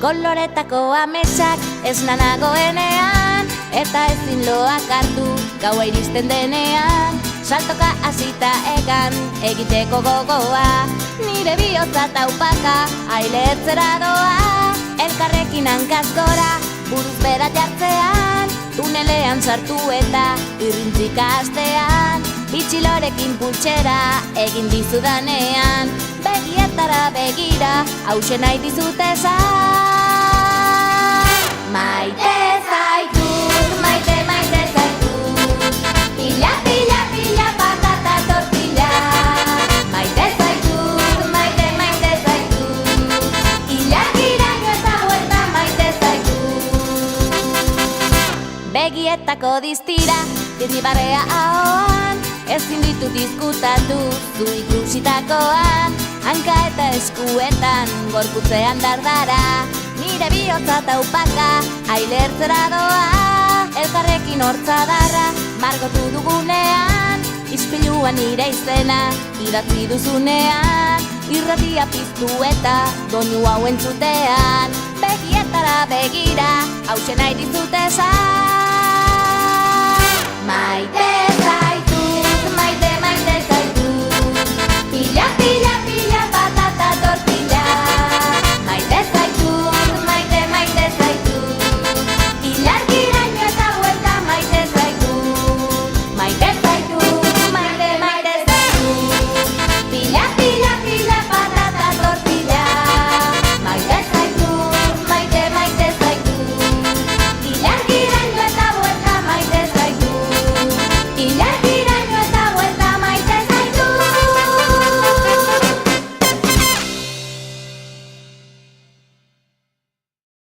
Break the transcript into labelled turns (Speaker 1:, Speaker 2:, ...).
Speaker 1: Koloretako ametsak ez nanagoenean, eta ezin loak hartu gaua iristen denean. Saltoka hasita egan egiteko gogoa, nire bihotza taupaka ailetzera doa. Elkarrekin hankaz gora, buruz bera jartzean, tunelean sartu eta irrintzika hastean. Bitxilorekin pultsera egin dizudanean, begietara begira, hauxe nahi dizut esan. Maite zaitut, maite, maite zaitut, pila, pila, pila, patata tortilla. Maite zaitut, maite, maite zaitut, ilakiraino eta huerta maite zaitut. Begietako diztira, dirribarrea ahoan, ezin ditut izkutatu zu ikusitakoan. Hanka eta eskuetan, gorputzean dardara, nire bihotza taupaka ailertzera doa. Elkarrekin hortzadarra margotu dugunean, ispiluan nire izena idatzi duzunean. Irratia piztu eta doinu hau entzutean, begietara begira, hauxe nahi dizut esan. Maite